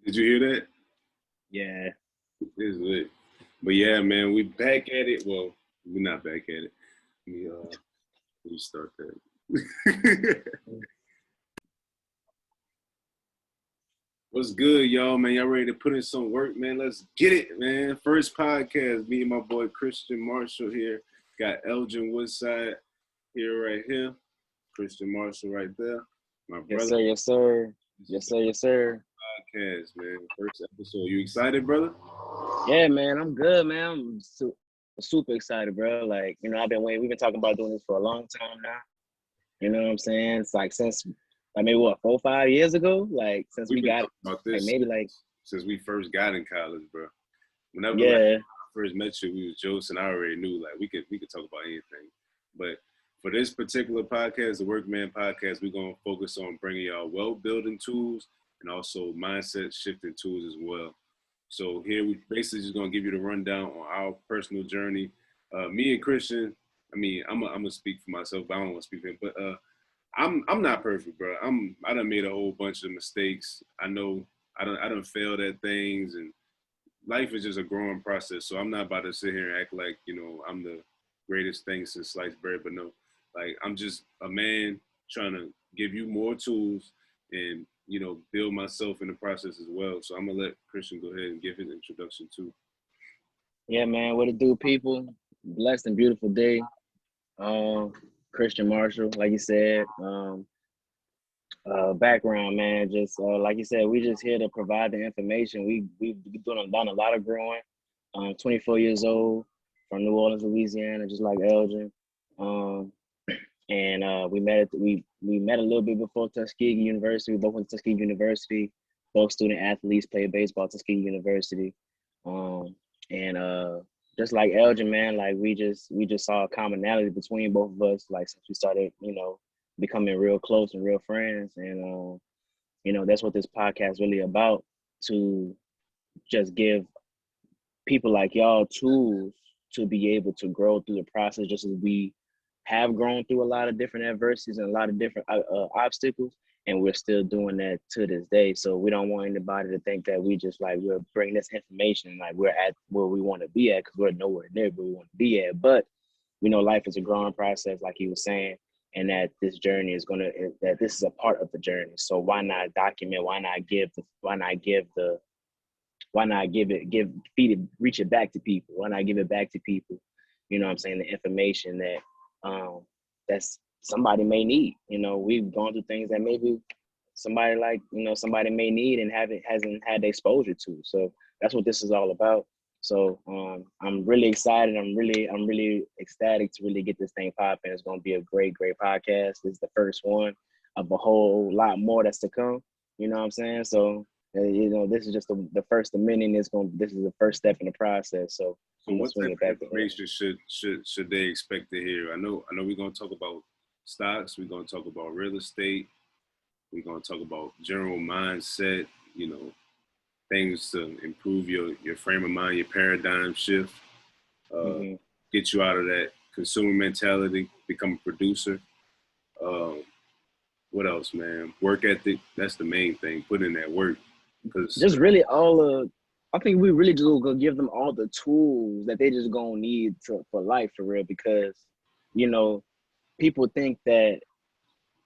Did you hear that? Yeah. It's lit. But yeah, man, we back at it. Well, we're not back at it. Let me start that. What's good, y'all, man? Y'all ready to put in some work, man? Let's get it, man. First podcast, me and my boy Christian Marshall here. Got Elgin Woodside here, right here. Christian Marshall right there. My brother. Yes, sir. Yes, sir. Podcast, man. First episode. You excited, brother? Yeah, man. I'm good, man. I'm super excited, bro. Like, I've been waiting. We've been talking about doing this for a long time now. You know what I'm saying? It's like since, maybe 4 or 5 years ago? Like, since we got, about this, since we first got in college, bro. Whenever I first met you, we was Joseph, and I already knew, like, we could talk about anything. But for this particular podcast, the Workman Podcast, we're going to focus on bringing y'all wealth-building tools and also mindset-shifting tools as well. So here we basically just going to give you the rundown on our personal journey. Me and Christian, I'm going to speak for myself, but I don't want to speak for him. But I'm not perfect, bro. I done made a whole bunch of mistakes. I know I done failed at things, and life is just a growing process. So I'm not about to sit here and act like, I'm the greatest thing since sliced bread, but no. Like, I'm just a man trying to give you more tools and, build myself in the process as well. So I'm going to let Christian go ahead and give his introduction too. Yeah, man. What it do, people? Blessed and beautiful day. Christian Marshall, like you said. Background, man. Just like you said, we just here to provide the information. We've done a lot of growing. 24 years old, from New Orleans, Louisiana, just like Elgin. And we met a little bit before Tuskegee University. We both went to Tuskegee University. Both student athletes played baseball at Tuskegee University. And just like Elgin, man, like we just saw a commonality between both of us. Like, since we started, becoming real close and real friends. And that's what this podcast is really about, to just give people like y'all tools to be able to grow through the process, just as we have grown through a lot of different adversities and a lot of different obstacles, and we're still doing that to this day. So we don't want anybody to think that we just we're bringing this information like we're at where we want to be at, because we're nowhere near where we want to be at. But we know life is a growing process, like he was saying, and that this journey is that this is a part of the journey. So why not document? Why not reach it back to people? Why not give it back to people? You know what I'm saying? The information that that's somebody may need. We've gone through things that maybe somebody may need and hasn't had the exposure to. So that's what this is all about. So I'm really excited. I'm really ecstatic to really get this thing popping. It's going to be a great podcast. This is the first one of a whole lot more that's to come. You know what I'm saying? So this is just the first of many. This is the first step in the process. So what type of information should they expect to hear? I know we're going to talk about stocks. We're going to talk about real estate. We're going to talk about general mindset, things to improve your frame of mind, your paradigm shift, get you out of that consumer mentality, become a producer. What else, man? Work ethic. That's the main thing. Put in that work. Just really I think we really just gonna give them all the tools that they just gonna need for life, for real. Because, people think that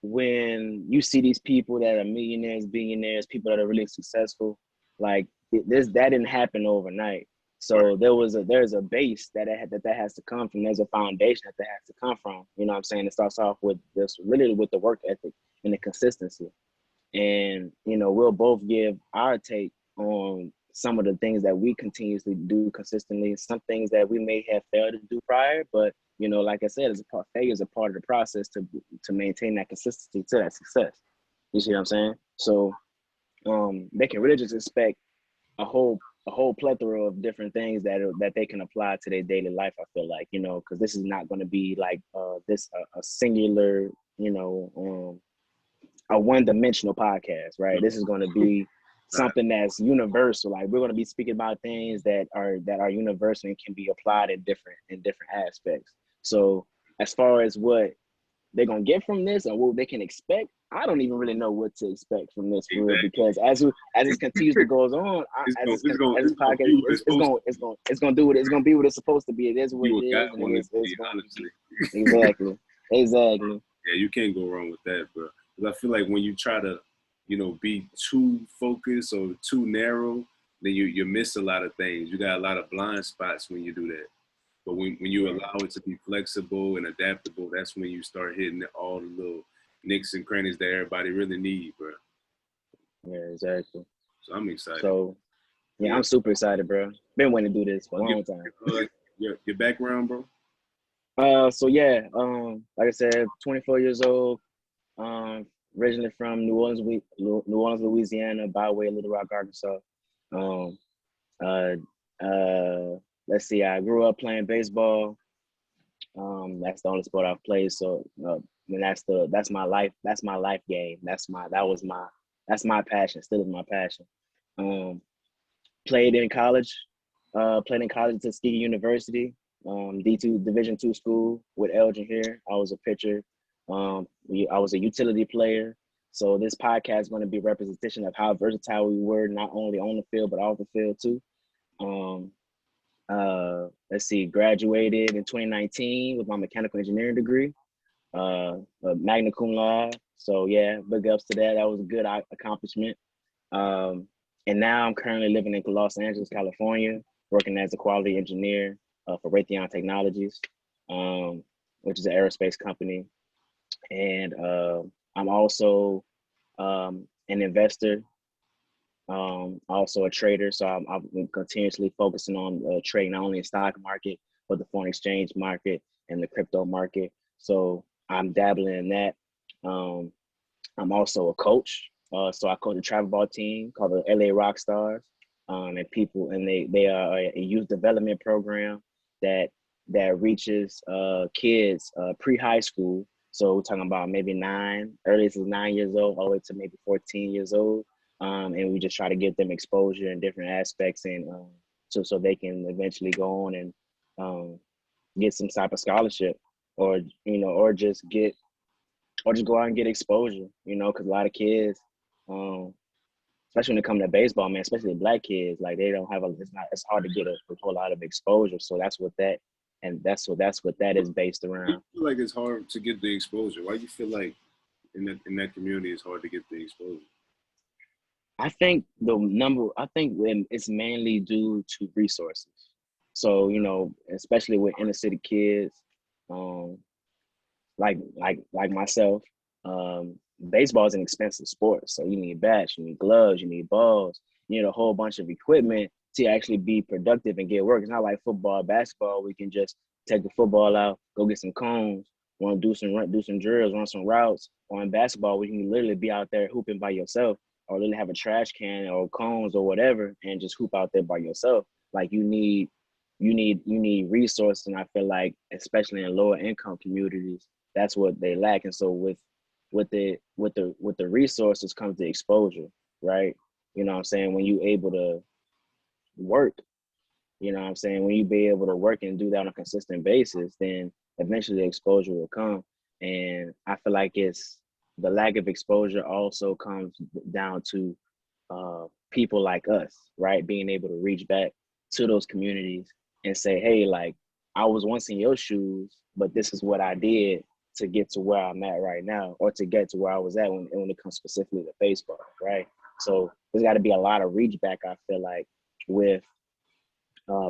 when you see these people that are millionaires, billionaires, people that are really successful, like that didn't happen overnight. So there's a base that has to come from. There's a foundation that has to come from. You know what I'm saying? It starts off with the work ethic and the consistency. And, we'll both give our take on some of the things that we continuously do consistently, some things that we may have failed to do prior, but, like I said, failure is a part of the process to maintain that consistency to that success. You see what I'm saying? So they can really just expect a whole plethora of different things that they can apply to their daily life, I feel like, because this is not going to be like a singular, a one-dimensional podcast, right? This is going to be something that's universal. Like, we're going to be speaking about things that are universal and can be applied in different aspects. So as far as what they're gonna get from this and what they can expect, I don't even really know what to expect from this for real. Exactly. Because as it continues to goes on, it's gonna do what it's gonna be what it's supposed to be. It is what it is, and it's gonna be. Exactly. Exactly. Yeah, you can't go wrong with that, bro. Because I feel like when you try to, be too focused or too narrow, then you miss a lot of things. You got a lot of blind spots when you do that. But when you allow it to be flexible and adaptable, that's when you start hitting all the little nicks and crannies that everybody really need, bro. Yeah, exactly. So I'm excited. So, yeah, I'm super excited, bro. Been wanting to do this for a long time. Your background, bro? So yeah, like I said, 24 years old. Originally from New Orleans, Louisiana, by way of Little Rock, Arkansas. Let's see, I grew up playing baseball. That's the only sport I've played. So, and that's my life. That's my life game. That's my passion. Still is my passion. Played in college at Tuskegee University, D2 Division II school with Elgin here. I was a pitcher. I was a utility player. So this podcast is going to be a representation of how versatile we were, not only on the field, but off the field too. Let's see, graduated in 2019 with my mechanical engineering degree, magna cum laude. So yeah, big ups to that. That was a good accomplishment. And now I'm currently living in Los Angeles, California, working as a quality engineer for Raytheon Technologies, which is an aerospace company. And I'm also an investor, also a trader. So I'm continuously focusing on trading not only in stock market, but the foreign exchange market and the crypto market. So I'm dabbling in that. I'm also a coach. So I coach a travel ball team called the LA Rockstars. And they are a youth development program that reaches kids pre-high school. So we're talking about maybe earliest is 9 years old, all the way to maybe 14 years old. And we just try to give them exposure in different aspects, and so they can eventually go on and get some type of scholarship, or just go out and get exposure, because a lot of kids, especially when it comes to baseball, man, especially Black kids, like they don't have it's hard to get a whole lot of exposure. So that's what that is based around. I feel like it's hard to get the exposure. Why do you feel like in that community it's hard to get the exposure? I think it's mainly due to resources. So, especially with inner city kids, like myself, baseball is an expensive sport. So you need bats, you need gloves, you need balls, you need a whole bunch of equipment to actually be productive and get work. It's not like football, basketball. We can just take the football out, go get some cones, want to do some drills, run some routes. Or in basketball, we can literally be out there hooping by yourself, or literally have a trash can or cones or whatever and just hoop out there by yourself. Like you need resources, and I feel like especially in lower income communities, that's what they lack. And so with the resources comes the exposure, right? You know what I'm saying? When you able to work, you know what I'm saying? When you be able to work and do that on a consistent basis, then eventually the exposure will come. And I feel like it's the lack of exposure also comes down to people like us, right? Being able to reach back to those communities and say, hey, like, I was once in your shoes, but this is what I did to get to where I'm at right now, or to get to where I was at when it comes specifically to baseball, right? So there's got to be a lot of reach back, I feel like, with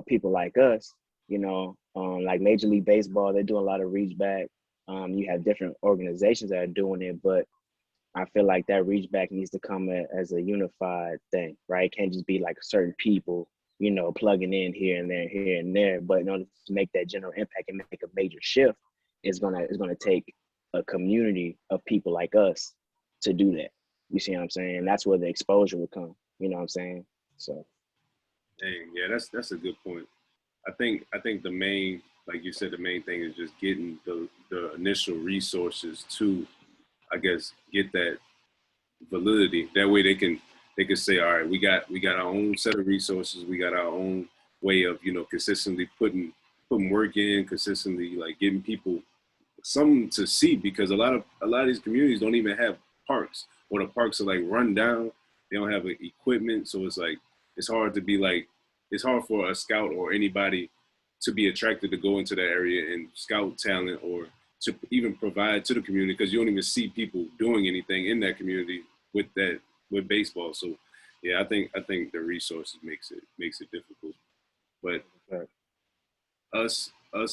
people like us, like Major League Baseball, they do a lot of reach back. You have different organizations that are doing it, but I feel like that reach back needs to come as a unified thing, right? It can't just be like certain people, plugging in here and there. But in order to make that general impact and make a major shift, it's gonna take a community of people like us to do that. You see what I'm saying? That's where the exposure will come. You know what I'm saying? So. Dang, yeah, that's a good point. I think the main, like you said, the main thing is just getting the initial resources to, I guess, get that validity. That way they can say, all right, we got our own set of resources, we got our own way of consistently putting work in, consistently like getting people something to see, because a lot of these communities don't even have parks, or the parks are like run down. They don't have equipment, so it's like it's hard for a scout or anybody to be attracted to go into that area and scout talent, or to even provide to the community, because you don't even see people doing anything in that community with baseball. So yeah, I think the resources makes it difficult. But us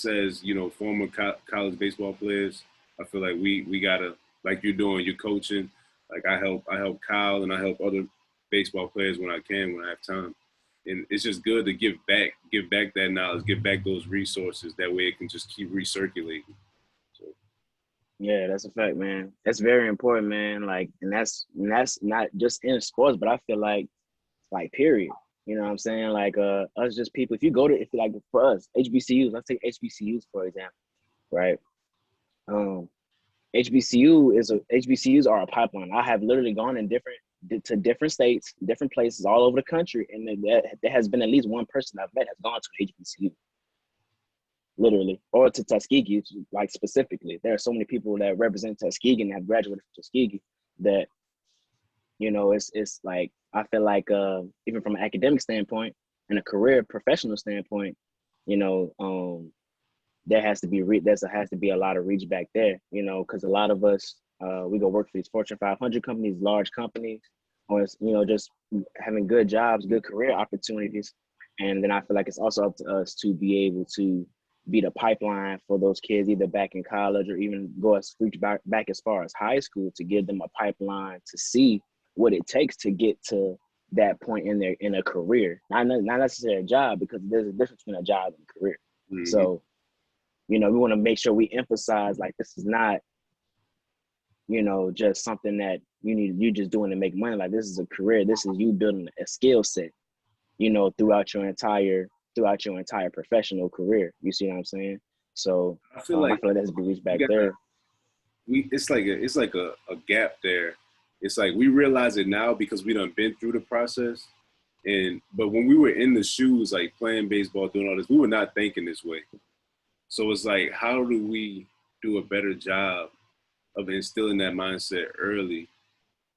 as, you know, former college baseball players, I feel like we gotta, like you're doing, you're coaching. Like I help Kyle, and I help other baseball players when I have time. And it's just good to give back that knowledge, give back those resources. That way it can just keep recirculating. So. Yeah, that's a fact, man. That's very important, man. Like, and that's not just in sports, but I feel like period. You know what I'm saying? Like, us just people, if like for us, HBCUs, let's take HBCUs, for example, right? HBCUs are a pipeline. I have literally gone to different states, different places all over the country, and there has been at least one person I've met has gone to an HBCU, literally, or to Tuskegee, like specifically. There are so many people that represent Tuskegee and have graduated from Tuskegee that, you know, it's like, I feel like even from an academic standpoint and a career professional standpoint, you know, there has to be a lot of reach back there, you know, because a lot of us, we go work for these Fortune 500 companies, large companies, or, you know, just having good jobs, good career opportunities. And then I feel like it's also up to us to be able to be the pipeline for those kids, either back in college or even reach back as far as high school, to give them a pipeline to see what it takes to get to that point in a career. Not necessarily a job, because there's a difference between a job and a career. Mm-hmm. So, you know, we want to make sure we emphasize, like, this is not, you know, just something that you just doing to make money. Like, this is a career. This is you building a skill set, you know, throughout your entire professional career. You see what I'm saying? So I feel like that's be reached back there. It's like a gap there. It's like we realize it now because we done been through the process. But when we were in the shoes, like playing baseball, doing all this, we were not thinking this way. So it's like, how do we do a better job of instilling that mindset early?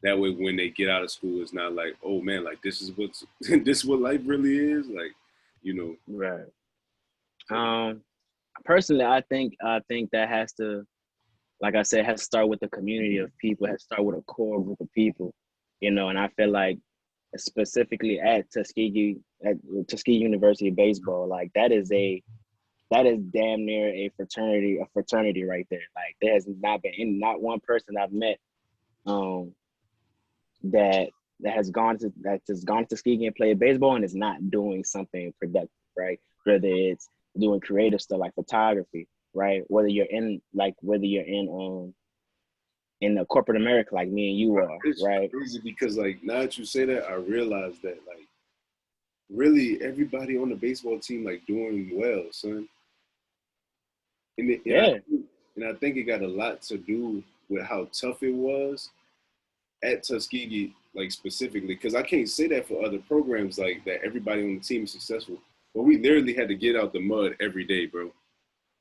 That way, when they get out of school, it's not like, oh man, like this is what life really is, like, you know. Right. Personally, I think that has to, like I said, has to start with the community of people, has to start with a core group of people, you know. And I feel like specifically at Tuskegee University baseball, like that is damn near a fraternity right there. Like, there has not one person I've met that has gone to Tuskegee and played baseball and is not doing something productive, right? Whether it's doing creative stuff like photography, right? Whether you're in the corporate America like me and you are, right? It's crazy because, like, now that you say that, I realize that, like, really everybody on the baseball team, like, doing well, son. And I think it got a lot to do with how tough it was at Tuskegee, like, specifically, because I can't say that for other programs like that. Everybody on the team is successful, but we literally had to get out the mud every day, bro.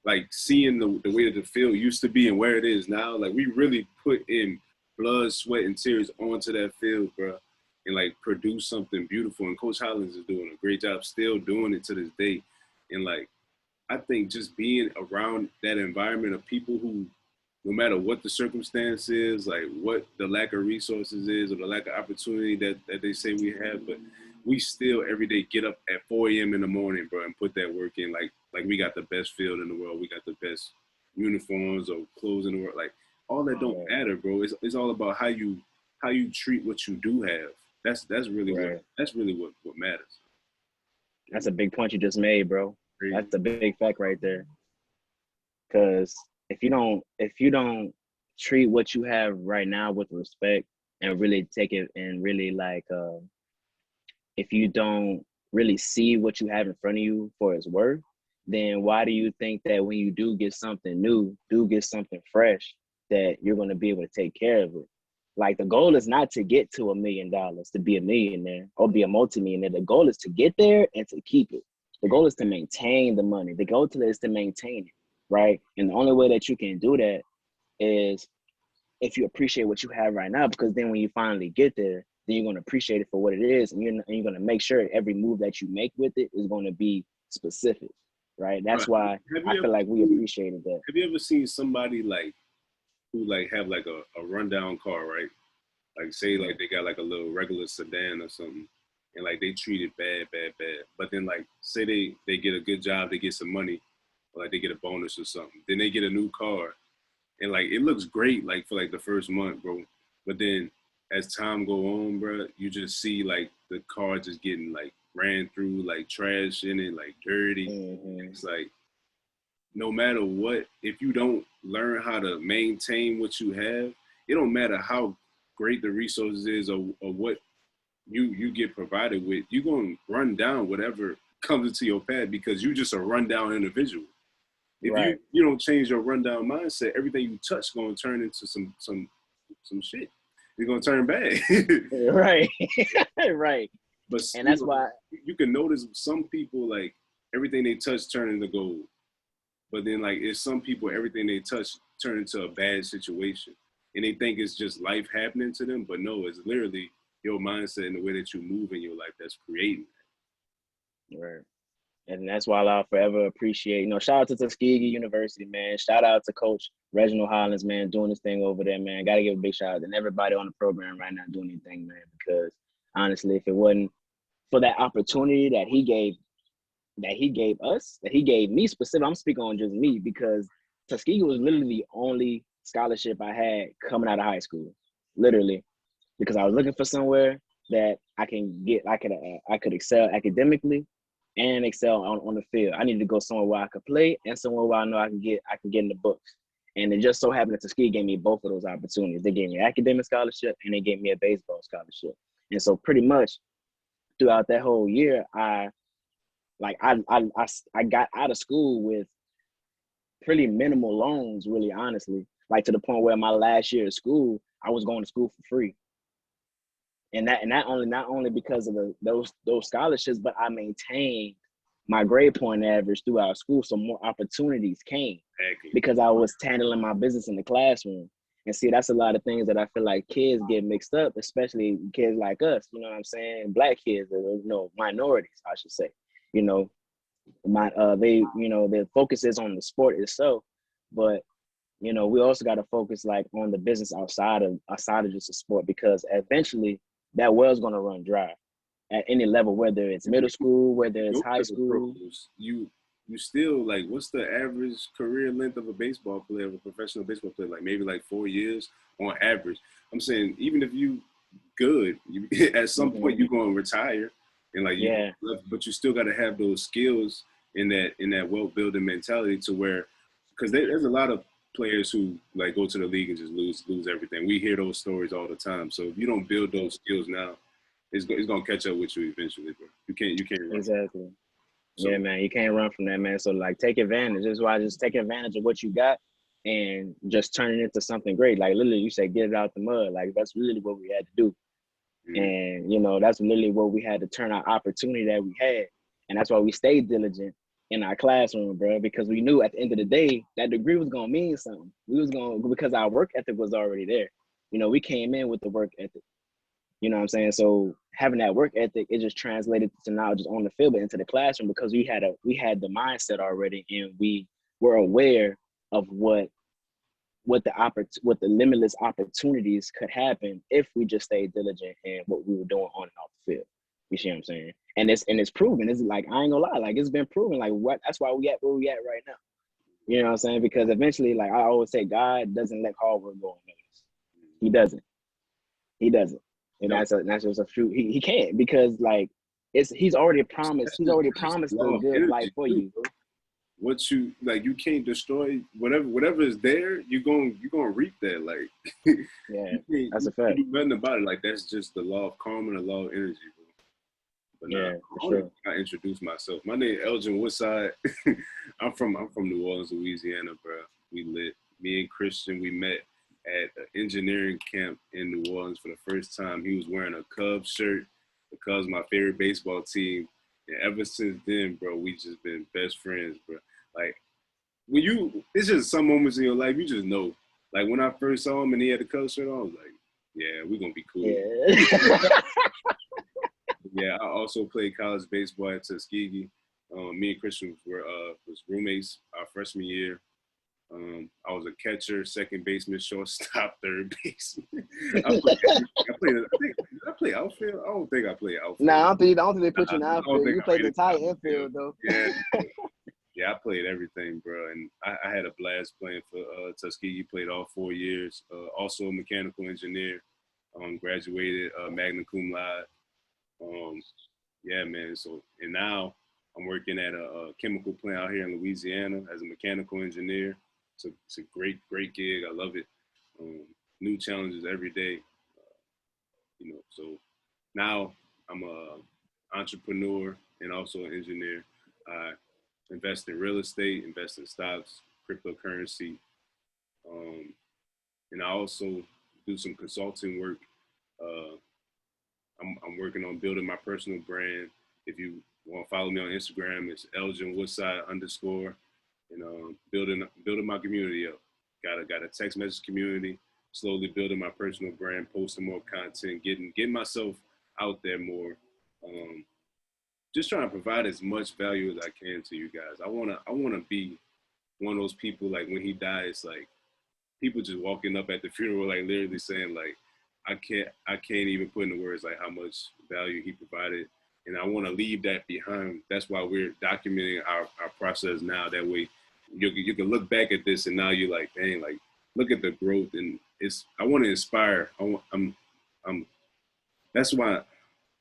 Like, seeing the way that the field used to be and where it is now, like, we really put in blood, sweat, and tears onto that field, bro, and, like, produce something beautiful. And Coach Hollins is doing a great job, still doing it to this day. And, like, I think just being around that environment of people who, no matter what the circumstance is, like what the lack of resources is or the lack of opportunity that they say we have, but we still every day get up at 4 a.m. in the morning, bro, and put that work in. Like we got the best field in the world. We got the best uniforms or clothes in the world. Like, all that don't matter, bro. It's all about how you treat what you do have. That's really what matters. That's a big point you just made, bro. That's a big fact right there. Because if you don't treat what you have right now with respect and really take it and really, like, if you don't really see what you have in front of you for its worth, then why do you think that when you do get something new, get something fresh, that you're going to be able to take care of it? Like, the goal is not to get to $1 million, to be a millionaire or be a multimillionaire. The goal is to get there and to keep it. The goal is to maintain the money. The goal is to maintain it. right? And the only way that you can do that is if you appreciate what you have right now, because then when you finally get there, then you're going to appreciate it for what it is, and you're going to make sure every move that you make with it is going to be specific, right? That's why I feel like we appreciated that. Have you ever seen somebody like who like have like a rundown car, right? Like say like they got like a little regular sedan or something, and like they treat it bad, but then like say they get a good job, they get some money, or like they get a bonus or something, then they get a new car, and like it looks great like for like the first month, bro, but then as time go on, bro, you just see like the car just getting like ran through, like trash in it, like dirty. It's like no matter what, if you don't learn how to maintain what you have, it don't matter how great the resources is or what you get provided with, you're going to run down whatever comes into your path because you're just a rundown individual. If you don't change your rundown mindset, everything you touch going to turn into some shit. It's going to turn bad. Right. Right. But and that's why you can notice some people, like, everything they touch turn into gold. But then, like, it's some people, everything they touch turn into a bad situation. And they think it's just life happening to them. But no, it's literally your mindset and the way that you move in your life that's creating that. Right. And that's why I'll forever appreciate, shout out to Tuskegee University, man. Shout out to Coach Reginald Hollins, man, doing this thing over there, man. Got to give a big shout out and everybody on the program right now doing anything, man, because honestly, if it wasn't for that opportunity that he gave us, that he gave me specifically, I'm speaking on just me, because Tuskegee was literally the only scholarship I had coming out of high school, literally, because I was looking for somewhere that I could excel academically and excel on the field. I needed to go somewhere where I could play and somewhere where I know I can get in the books. And it just so happened that Tuskegee gave me both of those opportunities. They gave me an academic scholarship and they gave me a baseball scholarship. And so pretty much throughout that whole year, I got out of school with pretty minimal loans, really honestly. Like to the point where my last year of school, I was going to school for free. And not only because of those scholarships, but I maintained my grade point average throughout school, so more opportunities came because I was handling my business in the classroom. And see, that's a lot of things that I feel like kids get mixed up, especially kids like us. You know what I'm saying? Black kids, minorities, I should say. Their focus is on the sport itself, but we also got to focus like on the business outside of just the sport, because eventually that well's going to run dry at any level, whether it's middle school, whether it's high school. You still, like, what's the average career length of a baseball player, of a professional baseball player? Like maybe like 4 years on average. I'm saying even if you good, at some point you're going to retire, and like but you still got to have those skills in that wealth building mentality to where, because there's a lot of players who like go to the league and just lose everything. We hear those stories all the time. So if you don't build those skills now, it's gonna catch up with you eventually, bro. You can't run. Exactly. So, yeah, man, you can't run from that, man. So like, take advantage. This is why just take advantage of what you got and just turn it into something great. Like literally, you say get it out the mud. Like that's really what we had to do. Mm-hmm. And that's literally what we had to turn our opportunity that we had, and that's why we stayed diligent in our classroom, bro, because we knew at the end of the day that degree was gonna mean something. Because our work ethic was already there. We came in with the work ethic. You know what I'm saying? So having that work ethic, it just translated to not just on the field, but into the classroom, because we had the mindset already, and we were aware of what the limitless opportunities could happen if we just stayed diligent in what we were doing on and off the field. You see what I'm saying? And it's proven. It's like, I ain't gonna lie, like it's been proven. Like that's why we at where we at right now. You know what I'm saying? Because eventually, like I always say, God doesn't let hard work go unnoticed. He doesn't. And that's just a truth. He can't, because like he's already promised a good life for you. What you can't destroy whatever is there. You're gonna reap that. Like yeah, that's a fact. You do nothing about it. Like that's just the law of karma and the law of energy, bro. But sure. I introduce myself. My name is Elgin Woodside. I'm from New Orleans, Louisiana, bro. We lit. Me and Christian, we met at an engineering camp in New Orleans for the first time. He was wearing a Cubs shirt. The Cubs, my favorite baseball team. And ever since then, bro, we just been best friends, bro. Like, it's just some moments in your life you just know. Like when I first saw him and he had the color shirt on, I was like, yeah, we're gonna be cool. Yeah. Yeah, I also played college baseball at Tuskegee. Me and Christian was roommates our freshman year. I was a catcher, second baseman, shortstop, third baseman. I play outfield. I don't think I played outfield. Nah, I don't think they put you in outfield. You played the entire infield though. Yeah. Yeah, I played everything, bro, and I had a blast playing for Tuskegee. Played all 4 years. Also a mechanical engineer. Graduated magna cum laude. Yeah, man. So and now I'm working at a chemical plant out here in Louisiana as a mechanical engineer. It's a great gig. I love it. New challenges every day. So now I'm a entrepreneur and also an engineer. I invest in real estate, invest in stocks, cryptocurrency, and I also do some consulting work. I'm working on building my personal brand. If you want to follow me on Instagram, it's Elgin Woodside _ and building my community up. Got a text message community, slowly building my personal brand, posting more content, getting myself out there more. Just trying to provide as much value as I can to you guys. I wanna be one of those people, like when he dies, like people just walking up at the funeral, like literally saying like, I can't even put into words like how much value he provided. And I want to leave that behind. That's why we're documenting our process now. That way you can look back at this and now you're like, dang, like look at the growth. And I want to inspire. That's why,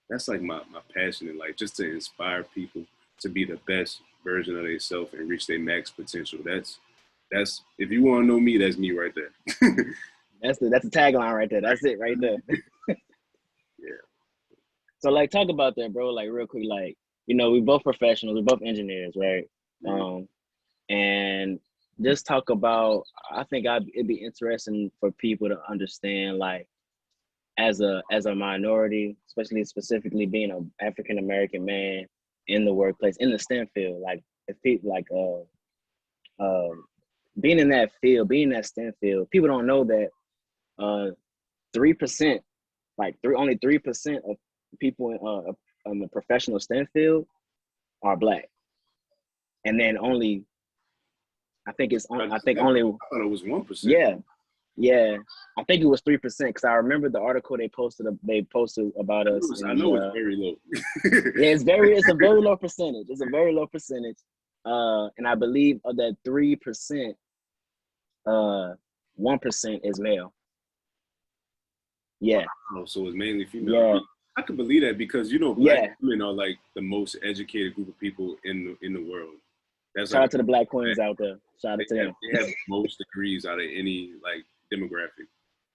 that's like my passion in life, just to inspire people to be the best version of themselves and reach their max potential. That's if you want to know me, that's me right there. That's the tagline right there. That's it right there. Yeah. So like talk about that, bro. Like real quick, like, we both professionals, we're both engineers, right? Mm-hmm. And just talk about, I think it'd be interesting for people to understand, like, as a minority, specifically being an African American man in the workplace, in the STEM field, like if people like being in that field, being in that STEM field, people don't know that 3%, only 3% of people in the professional STEM field are Black, and then only, I thought it was 1%. Yeah, I think it was 3% because I remember the article they posted about us. I know it's very low. Yeah, it's a very low percentage. It's a very low percentage, and I believe of that 3%, 1% is male. Yeah. Oh, so it's mainly female. Yeah. I can believe that because Black women are like the most educated group of people in the world. Shout out to the Black queens out there. Shout out to them. They have most degrees out of any like demographic,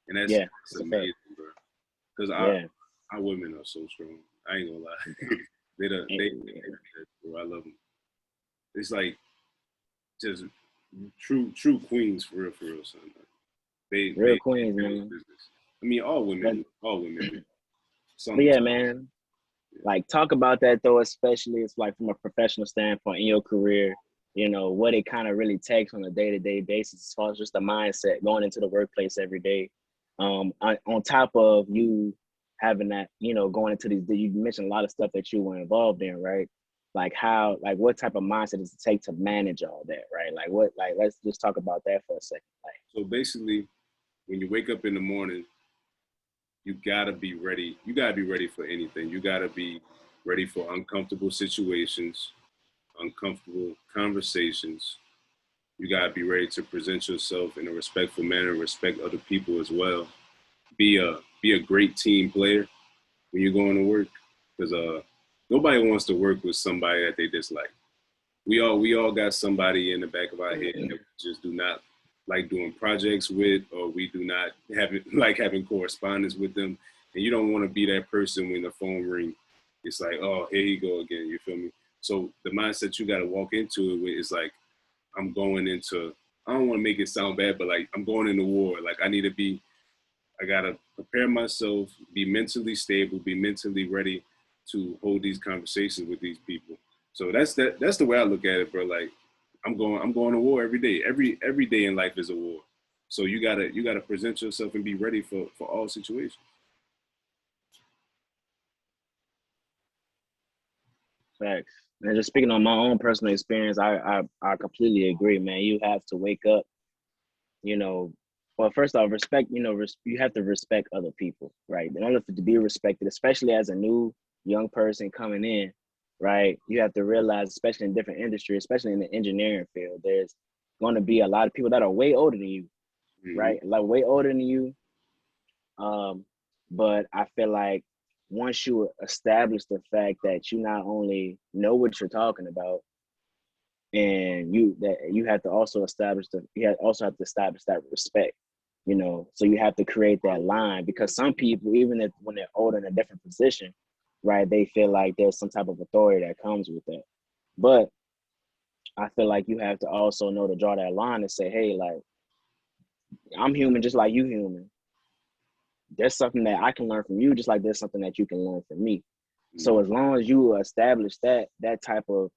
and that's amazing, bro. Because our women are so strong. I ain't gonna lie. Bro, I love them. It's like just true queens for real, son. They queens, man. I mean, all women. But yeah, man. Like talk about that though, especially it's like from a professional standpoint in your career. What it kind of really takes on a day-to-day basis as far as just the mindset going into the workplace every day. On top of you having that, going into these, you mentioned a lot of stuff that you were involved in, right? Like what type of mindset does it take to manage all that, right? Let's just talk about that for a second. So basically, when you wake up in the morning, you gotta be ready. You gotta be ready for anything. You gotta be ready for uncomfortable situations, uncomfortable conversations. You gotta be ready to present yourself in a respectful manner, respect other people as well. Be a great team player when you're going to work, because nobody wants to work with somebody that they dislike. We all got somebody in the back of our head that we just do not like doing projects with, or we do not like having correspondence with them. And you don't want to be that person when the phone rings. It's like, oh, here you go again. You feel me? So the mindset you got to walk into it with is like, I'm going into, I don't want to make it sound bad, but like I'm going into war. Like I got to prepare myself, be mentally stable, be mentally ready to hold these conversations with these people. So that's the way I look at it, bro. Like I'm going to war every day. Every day in life is a war. So you gotta present yourself and be ready for all situations. Facts. And just speaking on my own personal experience, I completely agree, man. You have to wake up, well, first off, respect, you have to respect other people, right? In order to be respected, especially as a new young person coming in, right? You have to realize, especially in different industries, especially in the engineering field, there's going to be a lot of people that are way older than you, right? Like way older than you. But I feel like once you establish the fact that you not only know what you're talking about, and you have to also establish that respect, so you have to create that line, because some people, even if when they're older in a different position, right, they feel like there's some type of authority that comes with that. But I feel like you have to also know to draw that line and say, hey, like, I'm human just like you human. There's something that I can learn from you just like there's something that you can learn from me. So as long as you establish that type of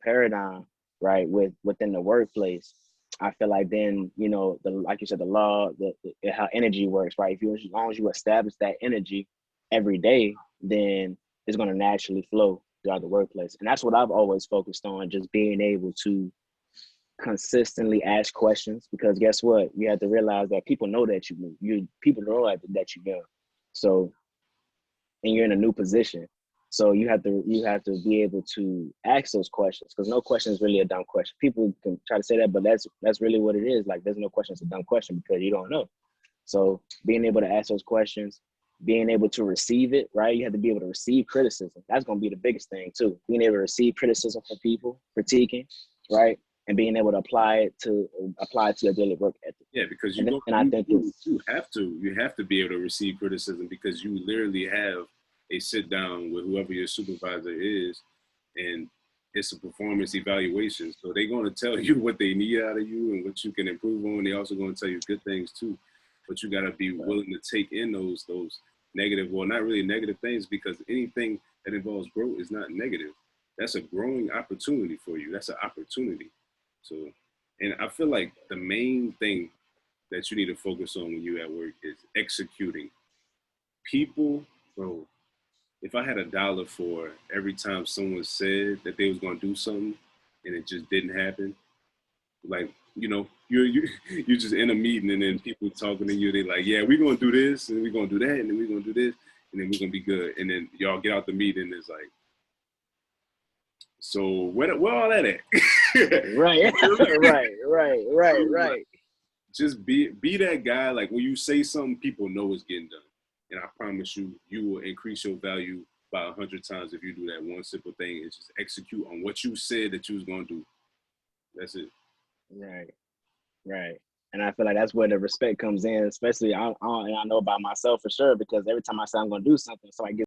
paradigm, right, within the workplace, I feel like then, like you said, the law, how energy works, right? As long as you establish that energy every day, then it's going to naturally flow throughout the workplace. And that's what I've always focused on, just being able to consistently ask questions, because guess what? You have to realize that people know that people know that you know. So, and you're in a new position. So you have to be able to ask those questions, because no question is really a dumb question. People can try to say that, but that's really what it is. Like, there's no question it's a dumb question because you don't know. So being able to ask those questions, being able to receive it, right? You have to be able to receive criticism. That's going to be the biggest thing too. Being able to receive criticism from people, critiquing, right? And being able to apply it to your daily work ethic. Yeah, because you have to be able to receive criticism, because you literally have a sit down with whoever your supervisor is, and it's a performance evaluation. So they're going to tell you what they need out of you and what you can improve on. They're also going to tell you good things too, but you got to be willing to take in those negative, well, not really negative things, because anything that involves growth is not negative. That's a growing opportunity for you. That's an opportunity. So, and I feel like the main thing that you need to focus on when you're at work is executing. People, bro, if I had $1 for every time someone said that they was gonna do something and it just didn't happen, like, you're just in a meeting and then people talking to you, they like, yeah, we're gonna do this and we're gonna do that and then we're gonna do this and then we're gonna be good. And then y'all get out the meeting and it's like, so where all that at? Right. Just be that guy. Like, when you say something, people know it's getting done. And I promise you, you will increase your value by 100 times if you do that one simple thing, is just execute on what you said that you was going to do. That's it. Right. And I feel like that's where the respect comes in, especially I know about myself for sure, because every time I say I'm going to do something, somebody gives